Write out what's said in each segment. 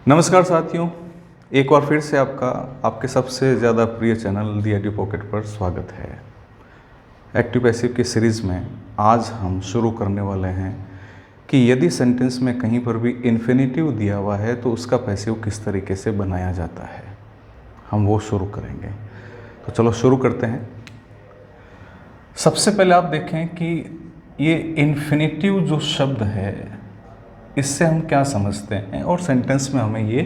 नमस्कार साथियों, एक बार फिर से आपके सबसे ज़्यादा प्रिय चैनल दी एडू पॉकेट पर स्वागत है। एक्टिव पैसिव की सीरीज़ में आज हम शुरू करने वाले हैं कि यदि सेंटेंस में कहीं पर भी इन्फिनेटिव दिया हुआ है तो उसका पैसिव किस तरीके से बनाया जाता है, हम वो शुरू करेंगे। तो चलो शुरू करते हैं। सबसे पहले आप देखें कि ये इन्फिनेटिव जो शब्द है इससे हम क्या समझते हैं और सेंटेंस में हमें ये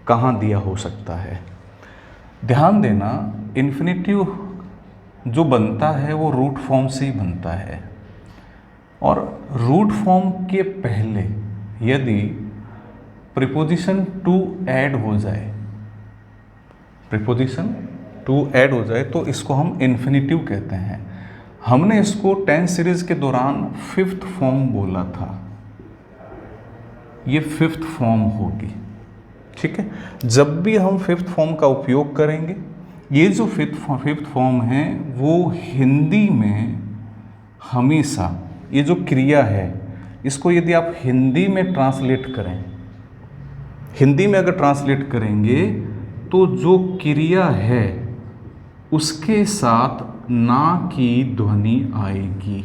कहाँ दिया हो सकता है। ध्यान देना, इन्फिनेटिव जो बनता है वो रूट फॉर्म से ही बनता है और रूट फॉर्म के पहले यदि प्रीपोजिशन टू ऐड हो जाए तो इसको हम इन्फिनेटिव कहते हैं। हमने इसको 10 सीरीज के दौरान 5th फॉर्म बोला था, ये 5th फॉर्म होगी। ठीक है, जब भी हम 5th फॉर्म का उपयोग करेंगे, ये जो 5th फॉर्म है वो हिंदी में हमेशा, ये जो क्रिया है इसको यदि आप हिंदी में ट्रांसलेट करें, हिंदी में अगर ट्रांसलेट करेंगे तो जो क्रिया है उसके साथ ना की ध्वनि आएगी।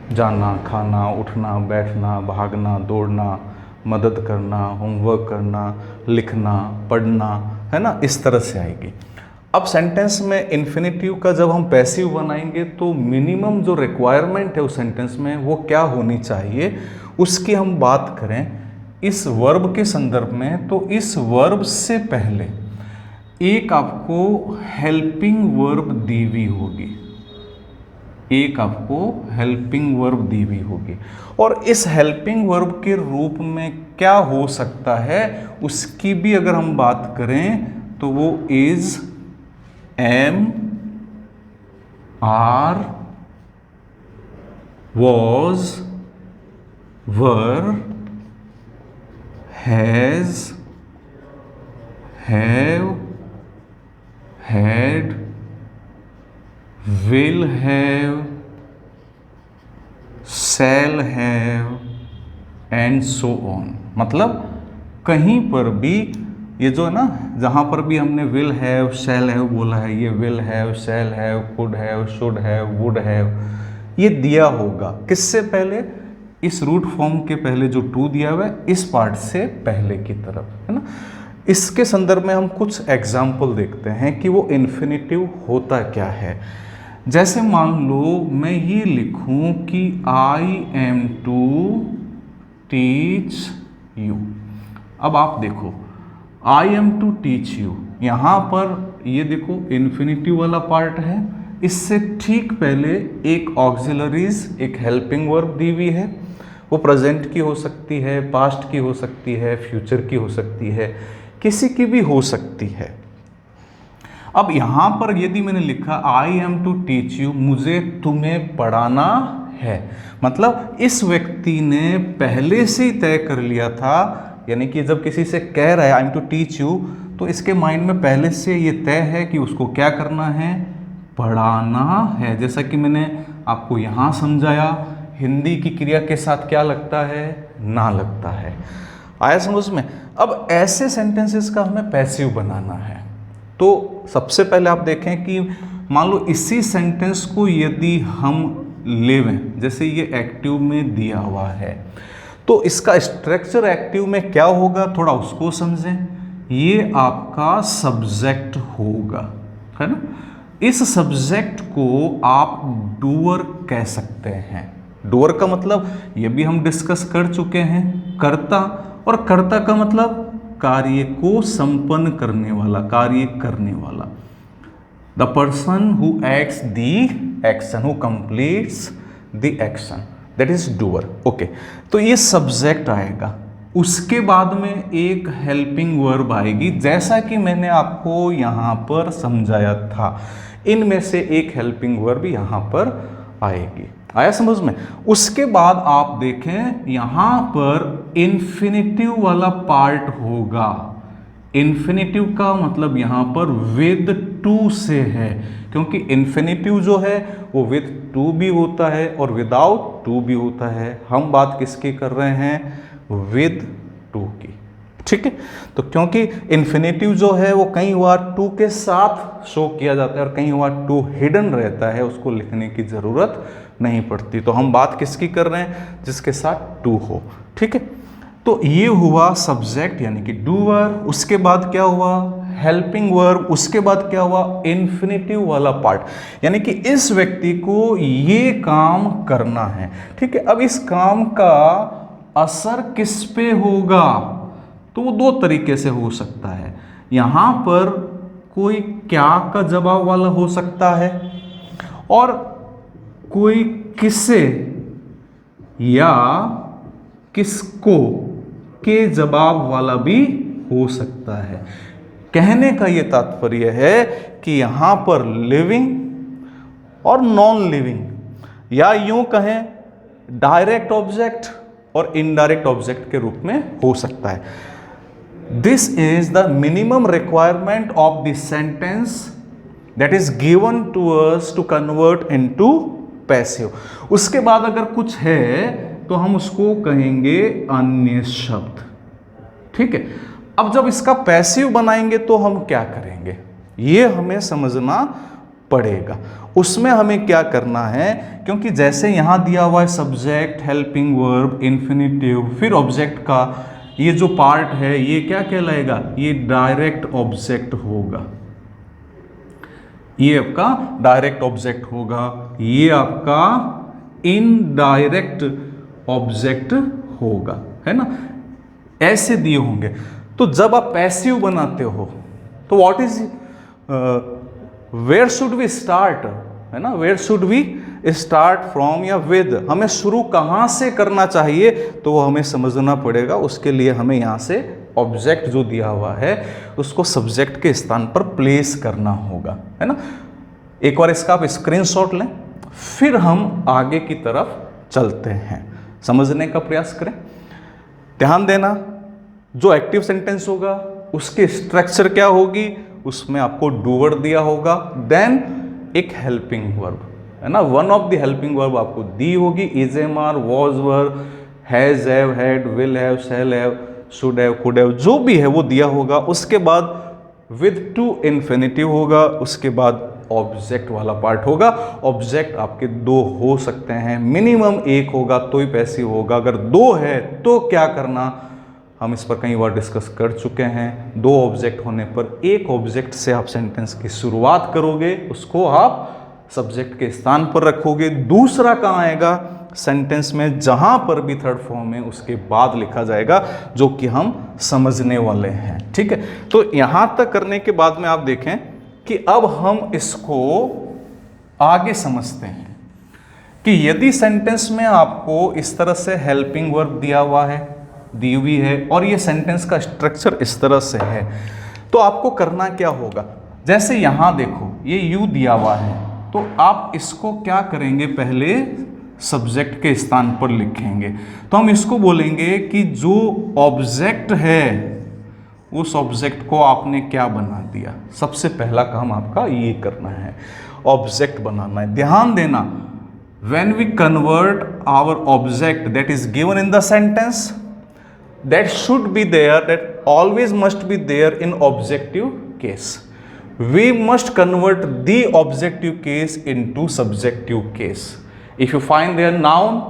जाना, खाना, उठना, बैठना, भागना, दौड़ना, मदद करना, होमवर्क करना, लिखना, पढ़ना, है ना, इस तरह से आएगी। अब सेंटेंस में इन्फिनेटिव का जब हम पैसिव बनाएंगे तो मिनिमम जो रिक्वायरमेंट है उस सेंटेंस में वो क्या होनी चाहिए, उसकी हम बात करें इस वर्ब के संदर्भ में। तो इस वर्ब से पहले एक आपको हेल्पिंग वर्ब दी हुई होगी, और इस हेल्पिंग वर्ब के रूप में क्या हो सकता है उसकी भी अगर हम बात करें तो वो is, am, are, was, were, has, have, had, will have, shall have and so on। मतलब कहीं पर भी ये जो है ना, जहाँ पर भी हमने will have, shall have बोला है, ये will have, shall have, could have, should have, would have ये दिया होगा किससे पहले, इस रूट फॉर्म के पहले जो टू दिया हुआ है इस पार्ट से पहले की तरफ, है ना। इसके संदर्भ में हम कुछ एग्जाम्पल देखते हैं कि वो इन्फिनेटिव होता क्या है। जैसे मान लो मैं ये लिखूं कि I am to teach you. अब आप देखो, I am to teach you, यहाँ पर ये देखो इन्फिनेटिव वाला पार्ट है, इससे ठीक पहले एक ऑक्सिलरीज, एक हेल्पिंग वर्ब दी हुई है। वो प्रेजेंट की हो सकती है, पास्ट की हो सकती है, फ्यूचर की हो सकती है, किसी की भी हो सकती है। अब यहाँ पर यदि मैंने लिखा I am to teach you, मुझे तुम्हें पढ़ाना है, मतलब इस व्यक्ति ने पहले से ही तय कर लिया था, यानी कि जब किसी से कह रहा है I am to teach you तो इसके माइंड में पहले से ये तय है कि उसको क्या करना है, पढ़ाना है। जैसा कि मैंने आपको यहाँ समझाया, हिंदी की क्रिया के साथ क्या लगता है, ना लगता है। आया समझ में। अब ऐसे सेंटेंसेस का हमें पैसिव बनाना है। तो सबसे पहले आप देखें कि मान लो इसी सेंटेंस को यदि हम लेवें, जैसे ये एक्टिव में दिया हुआ है तो इसका स्ट्रक्चर एक्टिव में क्या होगा, थोड़ा उसको समझें। ये आपका सब्जेक्ट होगा, है ना। इस सब्जेक्ट को आप डूअर कह सकते हैं। डूअर का मतलब ये भी हम डिस्कस कर चुके हैं, कर्ता, और कर्ता का मतलब कार्य को संपन्न करने वाला, कार्य करने वाला। The person who acts the action, who completes the action, that is doer. Okay, तो ये सब्जेक्ट आएगा, उसके बाद में एक हेल्पिंग वर्ब आएगी, जैसा कि मैंने आपको यहाँ पर समझाया था। इनमें से एक हेल्पिंग वर्ब यहाँ पर आएगी। आया समझ में। उसके बाद आप देखें यहाँ पर इन्फिनेटिव वाला पार्ट होगा। इन्फिनेटिव का मतलब यहाँ पर विद टू से है, क्योंकि इन्फिनेटिव जो है वो विद टू भी होता है और विदाउट टू भी होता है। हम बात किसकी कर रहे हैं, विद टू की। ठीक है। तो क्योंकि इन्फिनेटिव जो है वो कई बार टू के साथ शो किया जाता है और कई बार टू हिडन रहता है, उसको लिखने की ज़रूरत नहीं पड़ती। तो हम बात किसकी कर रहे हैं, जिसके साथ टू हो। ठीक है, तो ये हुआ सब्जेक्ट यानी कि डूअर। उसके बाद क्या हुआ, हेल्पिंग वर्ब। उसके बाद क्या हुआ, इन्फिनेटिव वाला पार्ट, यानी कि इस व्यक्ति को ये काम करना है। ठीक है, अब इस काम का असर किस पे होगा, तो वो दो तरीके से हो सकता है। यहां पर कोई क्या का जवाब वाला हो सकता है और कोई किसे या किसको के जवाब वाला भी हो सकता है। कहने का ये तात्पर्य है कि यहां पर लिविंग और नॉन लिविंग या यूं कहें डायरेक्ट ऑब्जेक्ट और इनडायरेक्ट ऑब्जेक्ट के रूप में हो सकता है। This is the minimum requirement of the sentence that is given to us to convert into passive. उसके बाद अगर कुछ है तो हम उसको कहेंगे अन्य शब्द। ठीक है, अब जब इसका पैसिव बनाएंगे तो हम क्या करेंगे, ये हमें समझना पड़ेगा। उसमें हमें क्या करना है, क्योंकि जैसे यहां दिया हुआ है सब्जेक्ट, हेल्पिंग वर्ब, इन्फिनेटिव, फिर ऑब्जेक्ट का ये जो पार्ट है ये क्या कहलाएगा, ये डायरेक्ट ऑब्जेक्ट होगा। ये आपका डायरेक्ट ऑब्जेक्ट होगा, ये आपका इनडायरेक्ट ऑब्जेक्ट होगा, है ना, ऐसे दिए होंगे। तो जब आप पैसिव बनाते हो तो what is where should we start, है ना, where should we start from या विद, हमें शुरू कहां से करना चाहिए, तो वो हमें समझना पड़ेगा। उसके लिए हमें यहां से ऑब्जेक्ट जो दिया हुआ है उसको सब्जेक्ट के स्थान पर प्लेस करना होगा, है ना। एक बार इसका आप स्क्रीनशॉट लें, फिर हम आगे की तरफ चलते हैं, समझने का प्रयास करें। ध्यान देना, जो एक्टिव सेंटेंस होगा उसके स्ट्रक्चर क्या होगी, उसमें आपको डूअर दिया होगा, देन एक हेल्पिंग वर्ब, है ना, one of the helping verb आपको दी होगी, is am are, was were, has have, had, will have, shall have, should have, could have, जो भी है वो दिया होगा। उसके बाद विद टू इन्फिनेटिव होगा, उसके बाद ऑब्जेक्ट वाला पार्ट होगा। ऑब्जेक्ट आपके दो हो सकते हैं, मिनिमम एक होगा तो ही पैसिव होगा, अगर दो है तो क्या करना, हम इस पर कई बार डिस्कस कर चुके हैं। दो ऑब्जेक्ट होने पर एक ऑब्जेक्ट से आप सेंटेंस की शुरुआत करोगे, उसको आप सब्जेक्ट के स्थान पर रखोगे, दूसरा कहाँ आएगा सेंटेंस में, जहां पर भी थर्ड फॉर्म है उसके बाद लिखा जाएगा, जो कि हम समझने वाले हैं। ठीक है, तो यहां तक करने के बाद में आप देखें कि अब हम इसको आगे समझते हैं कि यदि सेंटेंस में आपको इस तरह से हेल्पिंग वर्ब दिया हुआ है, दी हुई है, और ये सेंटेंस का स्ट्रक्चर इस तरह से है, तो आपको करना क्या होगा। जैसे यहां देखो ये यू दिया हुआ है, तो आप इसको क्या करेंगे, पहले सब्जेक्ट के स्थान पर लिखेंगे। तो हम इसको बोलेंगे कि जो ऑब्जेक्ट है उस ऑब्जेक्ट को आपने क्या बना दिया। सबसे पहला काम आपका ये करना है, ऑब्जेक्ट बनाना है। ध्यान देना, when we convert our object that is given in the sentence, that should be there, that always must be there in objective case. We must convert the objective case into subjective case. If you find there noun,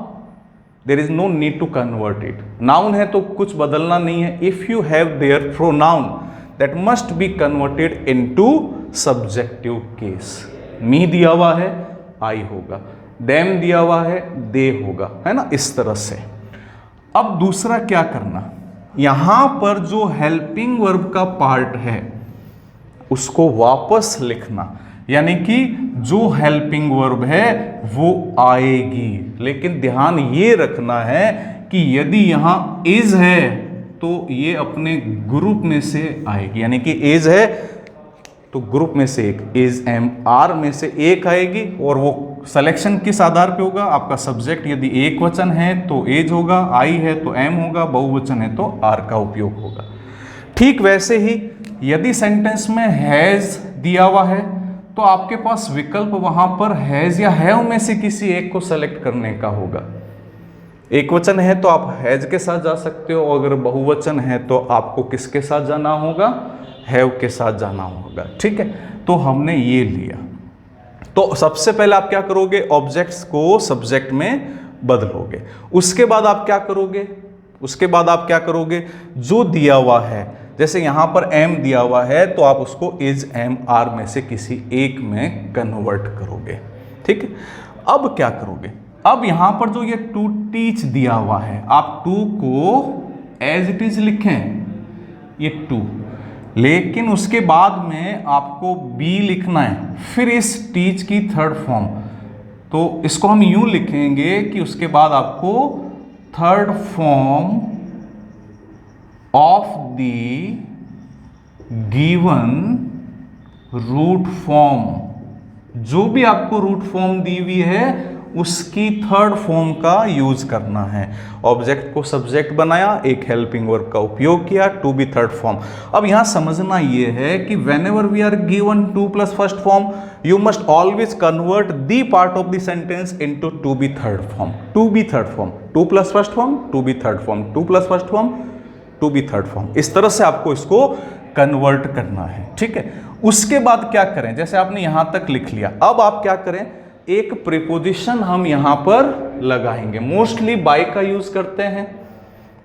there is no need to convert it. Noun है तो कुछ बदलना नहीं है. If you have there pronoun, that must be converted into subjective case. Me दिया हुआ है, I होगा. Them दिया हुआ है, they होगा, है ना, इस तरह से। अब दूसरा क्या करना, यहां पर जो हेल्पिंग वर्ब का पार्ट है उसको वापस लिखना, यानी कि जो हेल्पिंग वर्ब है वो आएगी। लेकिन ध्यान ये रखना है कि यदि यहां इज है तो ये अपने ग्रुप में से आएगी, यानी कि इज है तो ग्रुप में से एक, इज एम आर में से एक आएगी, और वो सिलेक्शन किस आधार पे होगा, आपका सब्जेक्ट यदि एक वचन है तो एज होगा, आई है तो एम होगा, बहुवचन है तो आर का उपयोग होगा। ठीक वैसे ही यदि सेंटेंस में हैज दिया हुआ है तो आपके पास विकल्प वहां पर हैज या हैव में से किसी एक को सेलेक्ट करने का होगा। एक वचन है तो आप हैज के साथ जा सकते हो, अगर बहुवचन है तो आपको किसके साथ जाना होगा, हैव के साथ जाना होगा। ठीक है, तो हमने ये लिया। तो सबसे पहले आप क्या करोगे, ऑब्जेक्ट्स को सब्जेक्ट में बदलोगे। उसके बाद आप क्या करोगे, उसके बाद आप क्या करोगे, जो दिया हुआ है, जैसे यहां पर एम दिया हुआ है तो आप उसको इज, एम, आर में से किसी एक में कन्वर्ट करोगे। ठीक है, अब क्या करोगे, अब यहां पर जो ये टू टीच दिया हुआ है, आप टू को एज इट इज लिखें, ये टू, लेकिन उसके बाद में आपको बी लिखना है, फिर इस टीच की थर्ड फॉर्म, तो इसको हम यूं लिखेंगे कि उसके बाद आपको third form of the given root form, जो भी आपको रूट फॉर्म दी हुई है उसकी थर्ड फॉर्म का यूज करना है। ऑब्जेक्ट को सब्जेक्ट बनाया, एक हेल्पिंग वर्ब का उपयोग किया, टू बी थर्ड फॉर्म। अब यहां समझना यह है कि whenever we are given to plus first form, you must always convert the part of the sentence into to be third form. To be third form, to plus first form, to be third form, to plus first form, to be third form, इस तरह से आपको इसको convert करना है। ठीक है, उसके बाद क्या करें, जैसे आपने यहां तक लिख लिया, अब आप क्या करें, एक प्रीपोजिशन हम यहां पर लगाएंगे, मोस्टली बाय का यूज करते हैं।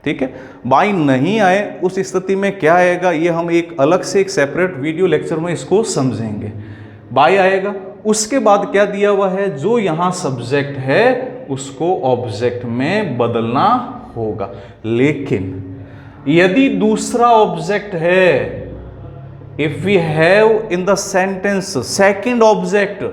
ठीक है, बाय नहीं आए उस स्थिति में क्या आएगा, ये हम एक अलग से एक सेपरेट वीडियो लेक्चर में इसको समझेंगे। बाय आएगा, उसके बाद क्या दिया हुआ है, जो यहां सब्जेक्ट है उसको ऑब्जेक्ट में बदलना होगा। लेकिन यदि दूसरा ऑब्जेक्ट है, if we have in the sentence second object,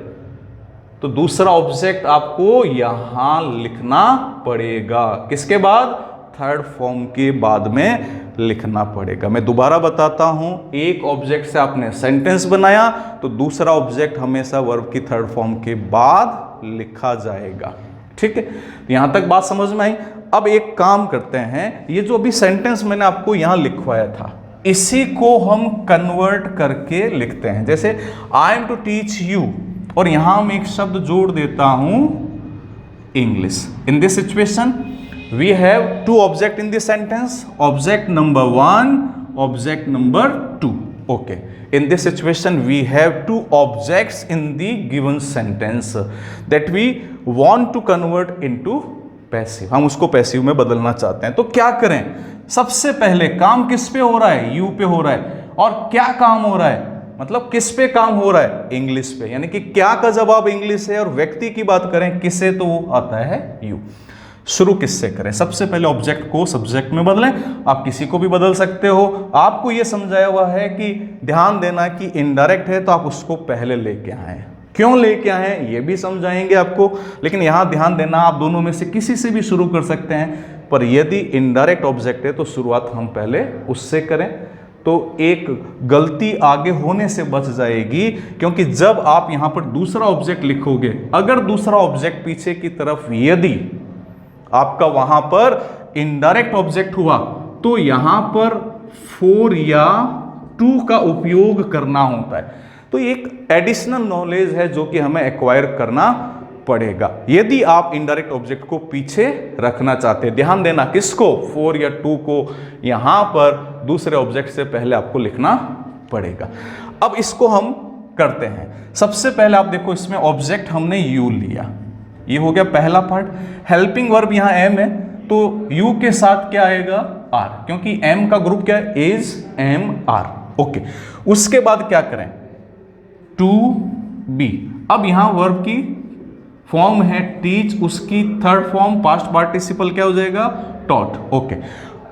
तो दूसरा ऑब्जेक्ट आपको यहां लिखना पड़ेगा, किसके बाद, थर्ड फॉर्म के बाद में लिखना पड़ेगा। मैं दोबारा बताता हूं, एक ऑब्जेक्ट से आपने सेंटेंस बनाया तो दूसरा ऑब्जेक्ट हमेशा वर्ब की थर्ड फॉर्म के बाद लिखा जाएगा। ठीक है, यहां तक बात समझ में आई। अब एक काम करते हैं, ये जो अभी सेंटेंस मैंने आपको यहां लिखवाया था, इसी को हम कन्वर्ट करके लिखते हैं। जैसे I am to teach you, और यहां मैं एक शब्द जोड़ देता हूं, English. In this situation we have two object in this sentence, object number 1, object number 2। Okay, in this situation we have two objects in the given sentence that we want to convert into passive, हम उसको passive में बदलना चाहते हैं। तो क्या करें, सबसे पहले काम किस पे हो रहा है, यू पे हो रहा है, और क्या काम हो रहा है, मतलब किस पे काम हो रहा है, इंग्लिश पे, यानी कि क्या का जवाब इंग्लिश है, और व्यक्ति की बात करें किससे, तो वो आता है यू। शुरू किससे करें, सबसे पहले ऑब्जेक्ट को सब्जेक्ट में बदलें, आप किसी को भी बदल सकते हो। आपको यह समझाया हुआ है कि ध्यान देना कि इनडायरेक्ट है तो आप उसको पहले लेके आए, क्यों लेके आए ये भी समझाएंगे आपको, लेकिन यहां ध्यान देना आप दोनों में से किसी से भी शुरू कर सकते हैं, पर यदि इनडायरेक्ट ऑब्जेक्ट है तो शुरुआत हम पहले उससे करें, तो एक गलती आगे होने से बच जाएगी। क्योंकि जब आप यहां पर दूसरा ऑब्जेक्ट लिखोगे, अगर दूसरा ऑब्जेक्ट पीछे की तरफ यदि आपका वहां पर इनडायरेक्ट ऑब्जेक्ट हुआ, तो यहां पर 4 या 2 का उपयोग करना होता है। तो एक एडिशनल नॉलेज है जो कि हमें एक्वायर करना पड़ेगा यदि आप इनडायरेक्ट ऑब्जेक्ट को पीछे रखना चाहते हैं। ध्यान देना, किसको, 4 या 2 को यहां पर दूसरे ऑब्जेक्ट से पहले आपको लिखना पड़ेगा। अब इसको हम करते हैं। सबसे पहले आप देखो, इसमें ऑब्जेक्ट हमने यू लिया, ये हो गया पहला पार्ट। हेल्पिंग वर्ब यहां एम है, तो यू के साथ क्या आएगा, आर, क्योंकि एम का ग्रुप क्या है, इज, एम, आर। ओके, उसके बाद क्या करें, टू बी। अब यहां वर्ब की फॉर्म है टीच, उसकी थर्ड फॉर्म पास्ट पार्टिसिपल क्या हो जाएगा, टॉट। ओके,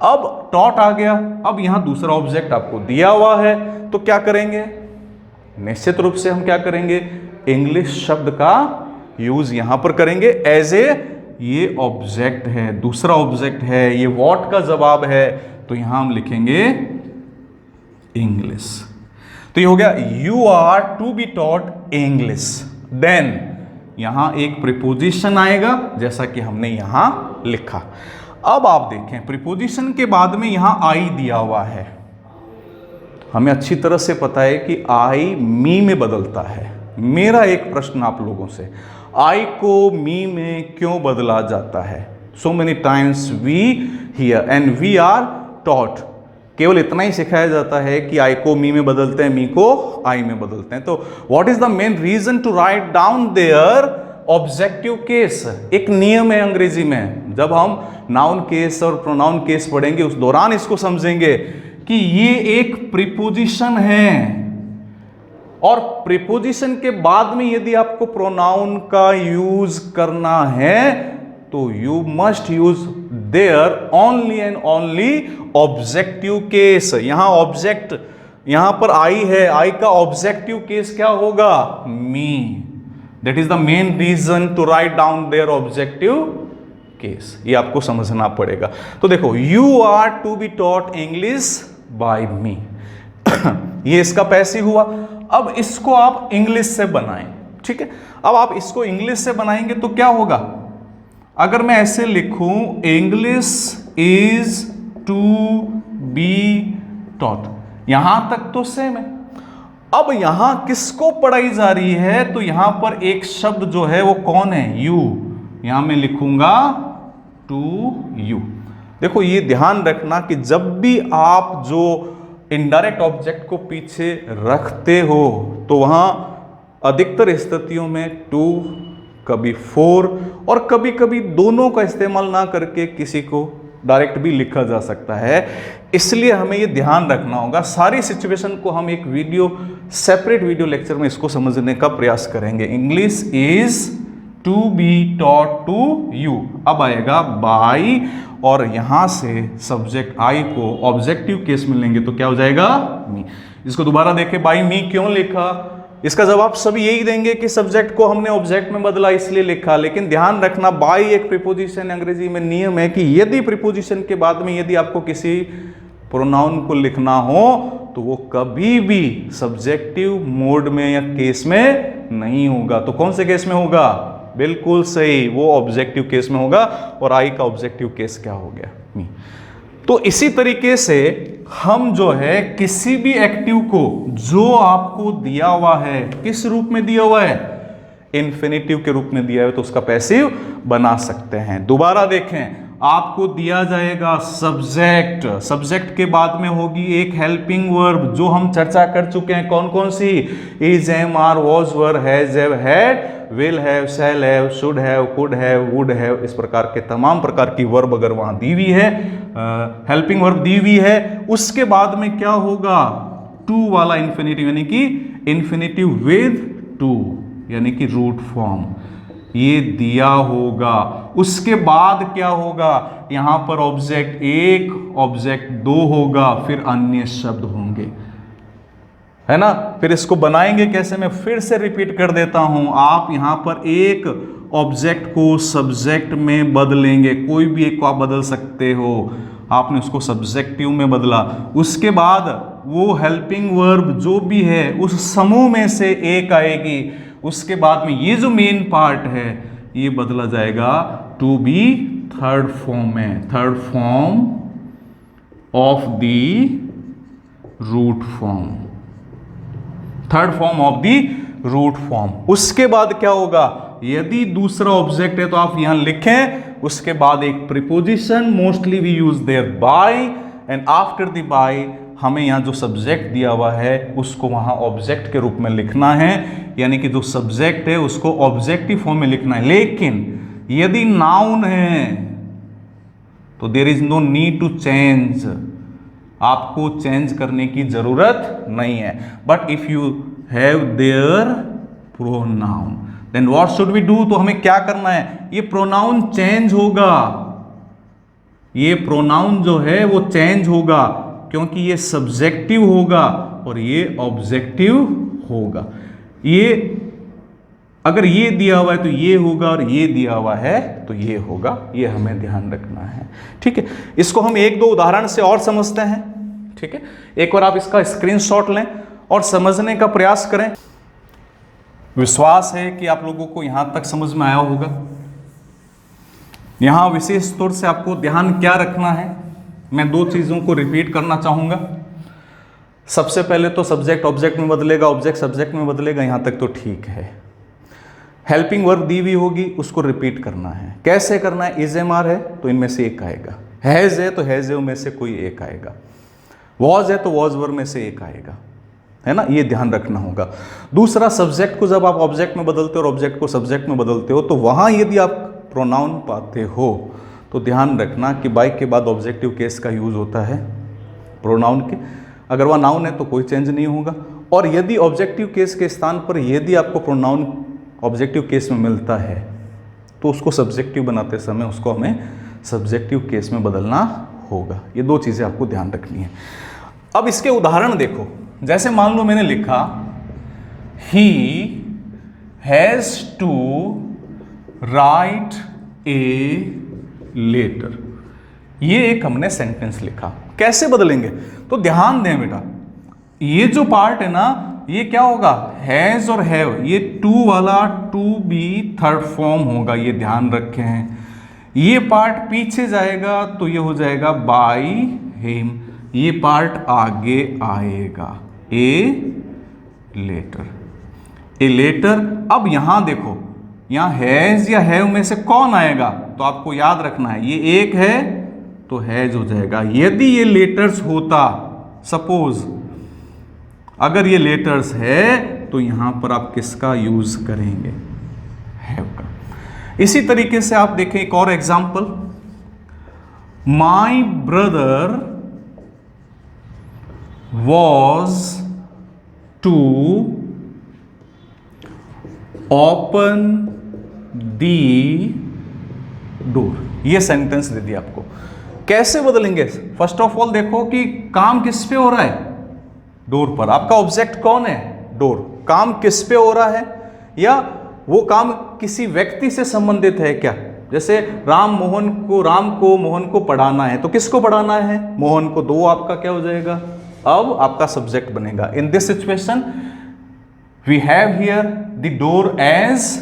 अब टॉट आ गया। अब यहां दूसरा ऑब्जेक्ट आपको दिया हुआ है, तो क्या करेंगे, निश्चित रूप से हम क्या करेंगे, इंग्लिश शब्द का यूज यहां पर करेंगे एज ए, ये ऑब्जेक्ट है, दूसरा ऑब्जेक्ट है, ये व्हाट का जवाब है, तो यहां हम लिखेंगे इंग्लिश। तो ये हो गया, you are to be taught English. Then यहां एक प्रीपोजिशन आएगा जैसा कि हमने यहां लिखा। अब आप देखें, प्रीपोजिशन के बाद में यहां आई दिया हुआ है, हमें अच्छी तरह से पता है कि आई मी में बदलता है। मेरा एक प्रश्न आप लोगों से, आई को मी में क्यों बदला जाता है, so many times we hear and we are taught. केवल इतना ही सिखाया जाता है कि आई को मी में बदलते हैं, मी को आई में बदलते हैं। तो what is the main reason to write down their objective case? एक नियम है अंग्रेजी में, जब हम नाउन केस और प्रोनाउन केस पढ़ेंगे उस दौरान इसको समझेंगे कि ये एक प्रीपोजिशन है, और प्रीपोजिशन के बाद में यदि आपको प्रोनाउन का यूज करना है तो you must use their only and only objective case. यहां ऑब्जेक्ट, यहां पर आई है, आई का ऑब्जेक्टिव केस क्या होगा? Me. That is the main reason to write down their objective case. ये आपको समझना पड़ेगा। तो देखो, you are to be taught English by me, ये इसका पैसिव हुआ। अब इसको आप इंग्लिश से बनाएं, ठीक है। अब आप इसको इंग्लिश से बनाएंगे तो क्या होगा? अगर मैं ऐसे लिखूं, English is to be taught, यहां तक तो सेम है। अब यहां किसको पढ़ाई जा रही है? तो यहां पर एक शब्द जो है वो कौन है? यू। यहां मैं लिखूंगा टू यू। देखो, ये ध्यान रखना कि जब भी आप जो इनडायरेक्ट ऑब्जेक्ट को पीछे रखते हो तो वहां अधिकतर स्थितियों में टू, कभी फोर, और कभी कभी दोनों का इस्तेमाल ना करके किसी को डायरेक्ट भी लिखा जा सकता है। इसलिए हमें ये ध्यान रखना होगा। सारी सिचुएशन को हम एक वीडियो, सेपरेट वीडियो लेक्चर में इसको समझने का प्रयास करेंगे। English is to be taught to you, अब आएगा बाय, और यहां से सब्जेक्ट आई को ऑब्जेक्टिव केस में लेंगे तो क्या हो जाएगा? मी। इसको दोबारा देखें, बाय मी क्यों लिखा? इसका जवाब सब यही देंगे कि सब्जेक्ट को हमने ऑब्जेक्ट में बदला इसलिए लिखा। लेकिन ध्यान रखना, बाय एक प्रीपोजिशन, अंग्रेजी में नियम है कि यदि प्रीपोजिशन के बाद में यदि आपको किसी प्रोनाउन को लिखना हो तो वो कभी भी सब्जेक्टिव मोड में या केस में नहीं होगा। तो कौन से केस में होगा? बिल्कुल सही, वो ऑब्जेक्टिव केस में होगा। और आई का ऑब्जेक्टिव केस क्या हो गया? मी। तो इसी तरीके से हम जो है किसी भी एक्टिव को जो आपको दिया हुआ है, किस रूप में दिया हुआ है? इन्फिनेटिव के रूप में दिया है, तो उसका पैसिव बना सकते हैं। दोबारा देखें, आपको दिया जाएगा सब्जेक्ट, सब्जेक्ट के बाद में होगी एक हेल्पिंग वर्ब जो हम चर्चा कर चुके हैं। कौन कौन सी? Is, am, are, was, were, has, have, had, will have, shall have, should have, could have, would have, इस प्रकार के तमाम प्रकार की वर्ब अगर वहां दी हुई है, हेल्पिंग वर्ब दी हुई है, उसके बाद में क्या होगा? टू वाला इन्फिनेटिव, यानी कि इन्फिनेटिव विद टू, यानी कि रूट फॉर्म, ये दिया होगा। उसके बाद क्या होगा? यहां पर ऑब्जेक्ट एक, ऑब्जेक्ट दो होगा, फिर अन्य शब्द होंगे, है ना। फिर इसको बनाएंगे कैसे? मैं फिर से रिपीट कर देता हूं। आप यहां पर एक ऑब्जेक्ट को सब्जेक्ट में बदलेंगे, कोई भी एक को आप बदल सकते हो। आपने उसको सब्जेक्टिव में बदला, उसके बाद वो हेल्पिंग वर्ब जो भी है उस समूह में से एक आएगी। उसके बाद में ये जो मेन पार्ट है ये बदला जाएगा टू बी थर्ड फॉर्म में, third form of the root form, third form of the root form. उसके बाद क्या होगा? यदि दूसरा ऑब्जेक्ट है तो आप यहां लिखें, उसके बाद एक preposition, mostly we use there by, and after the by हमें यहां जो सब्जेक्ट दिया हुआ है उसको वहां ऑब्जेक्ट के रूप में लिखना है, यानी कि जो सब्जेक्ट है उसको ऑब्जेक्टिव फॉर्म में लिखना है। लेकिन यदि नाउन है तो there is no need to change, आपको चेंज करने की जरूरत नहीं है। But if you have there pronoun then what should we do? तो हमें क्या करना है? ये प्रोनाउन चेंज होगा, ये प्रोनाउन जो है वो चेंज होगा, क्योंकि ये सब्जेक्टिव होगा और ये ऑब्जेक्टिव होगा। ये अगर ये दिया हुआ है तो ये होगा, और ये दिया हुआ है तो ये होगा। ये हमें ध्यान रखना है, ठीक है। इसको हम एक दो उदाहरण से और समझते हैं, ठीक है। एक बार आप इसका स्क्रीनशॉट लें और समझने का प्रयास करें। विश्वास है कि आप लोगों को यहां तक समझ में आया होगा। यहां विशेष तौर से आपको ध्यान क्या रखना है, मैं दो चीजों को रिपीट करना चाहूंगा। सबसे पहले तो सब्जेक्ट ऑब्जेक्ट में बदलेगा, ऑब्जेक्ट सब्जेक्ट में बदलेगा, यहां तक तो ठीक है। हेल्पिंग वर्ब दी हुई होगी, उसको रिपीट करना है। कैसे करना है? इज एम आर है तो इनमें से एक आएगा, हैज है तो हैज में से कोई एक आएगा, वॉज है तो वॉज वर्ब में से एक आएगा, है ना, ये ध्यान रखना होगा। दूसरा, सब्जेक्ट को जब आप ऑब्जेक्ट में बदलते हो और ऑब्जेक्ट को सब्जेक्ट में बदलते हो तो वहां यदि आप प्रोनाउन पाते हो तो ध्यान रखना कि बाई के बाद ऑब्जेक्टिव केस का यूज होता है प्रोनाउन के। अगर वह नाउन है तो कोई चेंज नहीं होगा, और यदि ऑब्जेक्टिव केस के स्थान पर यदि आपको प्रोनाउन ऑब्जेक्टिव केस में मिलता है तो उसको सब्जेक्टिव बनाते समय उसको हमें सब्जेक्टिव केस में बदलना होगा। ये दो चीज़ें आपको ध्यान रखनी है। अब इसके उदाहरण देखो, जैसे मान लो मैंने लिखा he has to write a letter, ये एक हमने सेंटेंस लिखा। कैसे बदलेंगे? तो ध्यान दें बेटा, ये जो पार्ट है ना ये क्या होगा? हैज और हैव, ये टू वाला टू बी थर्ड फॉर्म होगा, ये ध्यान रखे हैं। ये पार्ट पीछे जाएगा तो ये हो जाएगा बाई हिम, ये पार्ट आगे आएगा ए लेटर, ए लेटर। अब यहां देखो, यहां हैज या हैव में से कौन आएगा? तो आपको याद रखना है ये एक है तो हैज हो जाएगा। यदि ये लेटर्स होता, सपोज अगर ये लेटर्स है तो यहां पर आप किसका यूज करेंगे? हैव का। इसी तरीके से आप देखें एक और example, my brother was to open the door, ये सेंटेंस दे दिया आपको। कैसे बदलेंगे? फर्स्ट ऑफ ऑल देखो कि काम किस पे हो रहा है? डोर पर। आपका ऑब्जेक्ट कौन है? डोर। काम किस पे हो रहा है? या वो काम किसी व्यक्ति से संबंधित है क्या? जैसे राम को मोहन को पढ़ाना है, तो किसको पढ़ाना है? मोहन को। दो आपका क्या हो जाएगा? अब आपका सब्जेक्ट बनेगा। In this situation we have here the door as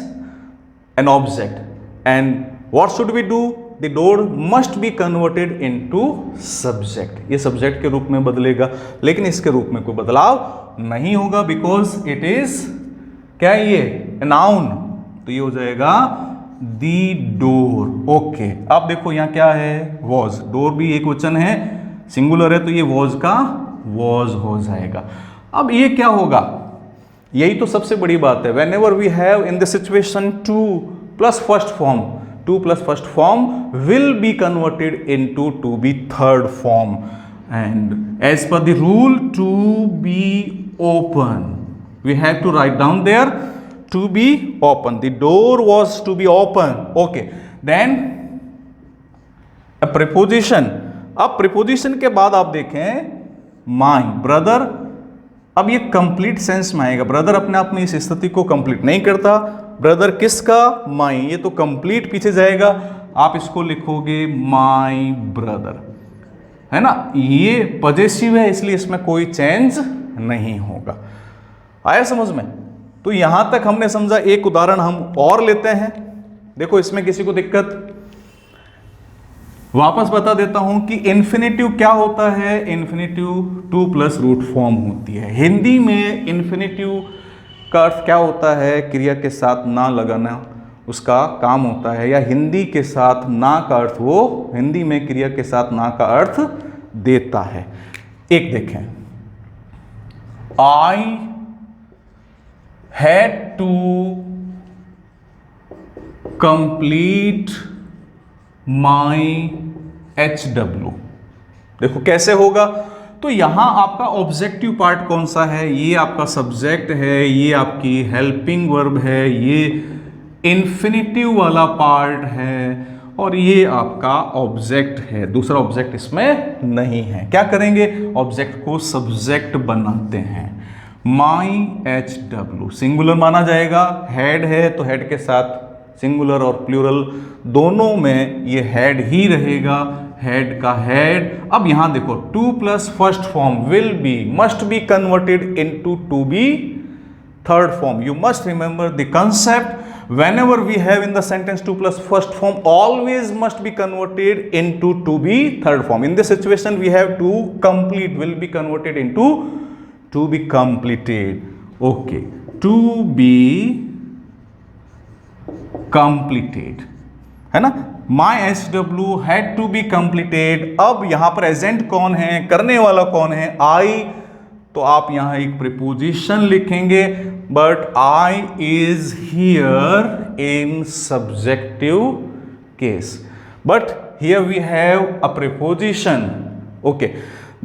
an object and what should we do? The door must be converted into subject. ये सब्जेक्ट के रूप में बदलेगा, लेकिन इसके रूप में कोई बदलाव नहीं होगा बिकॉज इट इज क्या है? ये नाउन, तो ये हो जाएगा दी डोर। ओके, अब देखो यहां क्या है? वॉज। डोर भी एक वचन है, सिंगुलर है, तो ये वॉज का वॉज हो जाएगा। अब ये क्या होगा? यही तो सबसे बड़ी बात है। Whenever we have in the situation to plus first form, to plus first form will be converted into to be third form, and as per the rule to be open, we have to write down there to be open. The door was to be open. Okay, then a preposition. अब preposition के बाद आप देखें my brother, अब ये complete sense में आएगा। Brother अपने आप में इस स्थिति को कंप्लीट नहीं करता। ब्रदर किसका? माई, ये तो कंप्लीट पीछे जाएगा। आप इसको लिखोगे माई ब्रदर, है ना। ये पॉजेसिव है इसलिए इसमें कोई चेंज नहीं होगा। आया समझ में? तो यहां तक हमने समझा। एक उदाहरण हम और लेते हैं, देखो इसमें किसी को दिक्कत? वापस बता देता हूं कि इन्फिनेटिव क्या होता है। Infinitive to plus root form होती है। हिंदी में इन्फिनेटिव का अर्थ क्या होता है? क्रिया के साथ ना लगाना उसका काम होता है, या हिंदी के साथ ना का अर्थ, वो हिंदी में क्रिया के साथ ना का अर्थ देता है। एक देखें, I had to complete my HW। देखो कैसे होगा? तो यहां आपका ऑब्जेक्टिव पार्ट कौन सा है? ये आपका सब्जेक्ट है, ये आपकी हेल्पिंग वर्ब है, ये इन्फिनेटिव वाला पार्ट है, और ये आपका ऑब्जेक्ट है। दूसरा ऑब्जेक्ट इसमें नहीं है। क्या करेंगे? ऑब्जेक्ट को सब्जेक्ट बनाते हैं। माई HW सिंगुलर माना जाएगा। हेड है तो हेड के साथ सिंगुलर और प्लूरल दोनों में ये हेड ही रहेगा। हेड का हेड। अब यहां देखो, to plus first form will be must be converted into to be third form. You must remember the concept. Whenever we have in the sentence to plus first form, always must be converted into to be third form. In this situation, we have to complete will be converted into to be completed. Okay, to be completed, है ना। My SW had to be completed. अब यहां पर agent कौन है, करने वाला कौन है, आई। तो आप यहां एक प्रीपोजिशन लिखेंगे, but I is here in subjective case, but here we have a preposition. Okay,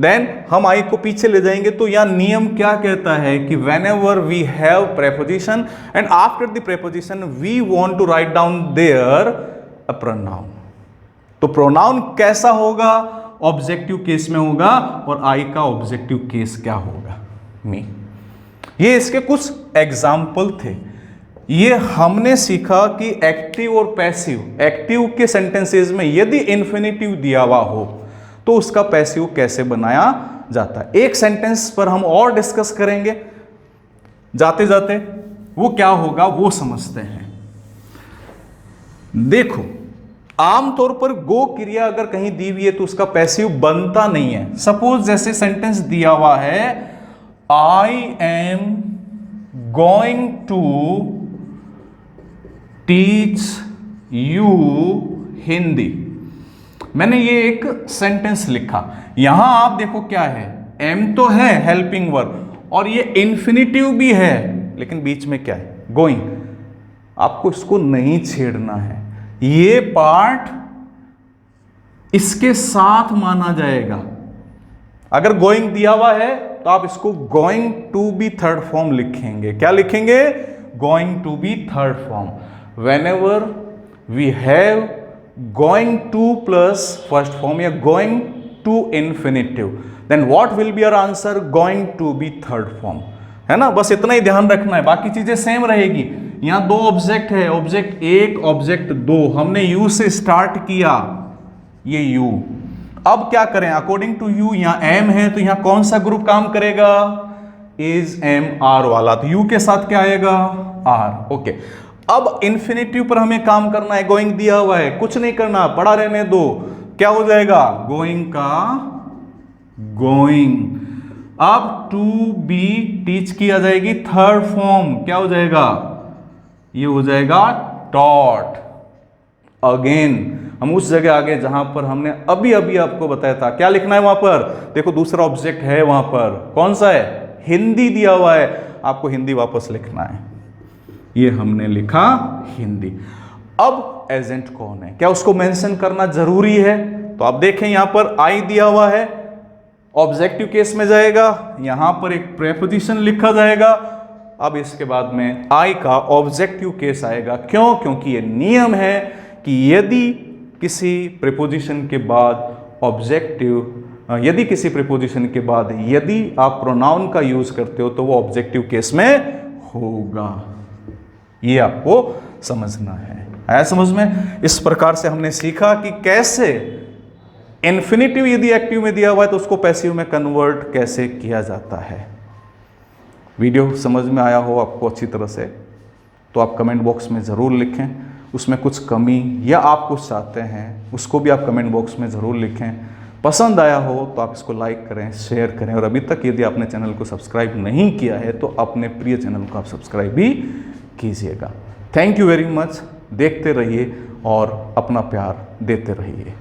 then हम आई को पीछे ले जाएंगे, तो यहां नियम क्या कहता है कि whenever we have preposition and after the preposition we want to write down there a pronoun. तो प्रोनाउन कैसा होगा, ऑब्जेक्टिव केस में होगा, और आई का ऑब्जेक्टिव केस क्या होगा, मी। ये इसके कुछ एग्जाम्पल थे। ये हमने सीखा कि एक्टिव और पैसिव, एक्टिव के सेंटेंसेस में यदि इन्फिनेटिव दिया हुआ हो तो उसका पैसिव कैसे बनाया जाता है। एक सेंटेंस पर हम और डिस्कस करेंगे जाते जाते, वो क्या होगा वो समझते हैं। देखो, आमतौर पर गो क्रिया अगर कहीं दी हुई है तो उसका पैसिव बनता नहीं है। सपोज जैसे सेंटेंस दिया हुआ है, I am going to teach you Hindi. मैंने ये एक सेंटेंस लिखा, यहां आप देखो क्या है, एम तो है हेल्पिंग वर्ब, और ये इन्फिनिटिव भी है, लेकिन बीच में क्या है, गोइंग। आपको इसको नहीं छेड़ना है, ये पार्ट इसके साथ माना जाएगा। अगर गोइंग दिया हुआ है तो आप इसको going to be third form लिखेंगे। क्या लिखेंगे, going to be third form. whenever we have going to plus first form या going to infinitive, then what will be our answer, going to be third form, है ना। बस इतना ही ध्यान रखना है, बाकी चीजें सेम रहेगी। यहां दो ऑब्जेक्ट है, ऑब्जेक्ट एक, ऑब्जेक्ट दो। हमने यू से स्टार्ट किया, ये यू। अब क्या करें, अकॉर्डिंग टू यू यहां एम है तो यहां कौन सा ग्रुप काम करेगा, इज एम आर वाला, तो यू के साथ क्या आएगा, आर। ओके, अब इन्फिनिटिव पर हमें काम करना है, गोइंग दिया हुआ है, कुछ नहीं करना, पड़ा रहने दो। क्या हो जाएगा, गोइंग का गोइंग। अब टू बी टीच की आ जाएगी थर्ड फॉर्म, क्या हो जाएगा, ये हो जाएगा टॉट। अगेन हम उस जगह आगे जहां पर हमने अभी अभी आपको बताया था, क्या लिखना है वहां पर, देखो दूसरा ऑब्जेक्ट है वहां पर, कौन सा है, हिंदी दिया हुआ है, आपको हिंदी वापस लिखना है। ये हमने लिखा हिंदी। अब एजेंट कौन है, क्या उसको मेंशन करना जरूरी है, तो आप देखें यहां पर आई दिया हुआ है, ऑब्जेक्टिव केस में जाएगा, यहां पर एक प्रेपोजिशन लिखा जाएगा। अब इसके बाद में आई का ऑब्जेक्टिव केस आएगा। क्यों, क्योंकि ये नियम है कि यदि किसी प्रेपोजिशन के बाद ऑब्जेक्टिव, यदि किसी प्रेपोजिशन के बाद यदि आप प्रोनाउन का यूज करते हो तो वो ऑब्जेक्टिव केस में होगा। ये आपको समझना है, आया समझ में। इस प्रकार से हमने सीखा कि कैसे इन्फिनिटिव यदि एक्टिव में दिया हुआ है तो उसको पैसिव में कन्वर्ट कैसे किया जाता है। वीडियो समझ में आया हो आपको अच्छी तरह से तो आप कमेंट बॉक्स में ज़रूर लिखें, उसमें कुछ कमी या आप कुछ चाहते हैं उसको भी आप कमेंट बॉक्स में ज़रूर लिखें। पसंद आया हो तो आप इसको लाइक करें, शेयर करें, और अभी तक यदि आपने चैनल को सब्सक्राइब नहीं किया है तो अपने प्रिय चैनल को आप सब्सक्राइब भी कीजिएगा। Thank you very much. देखते रहिए और अपना प्यार देते रहिए।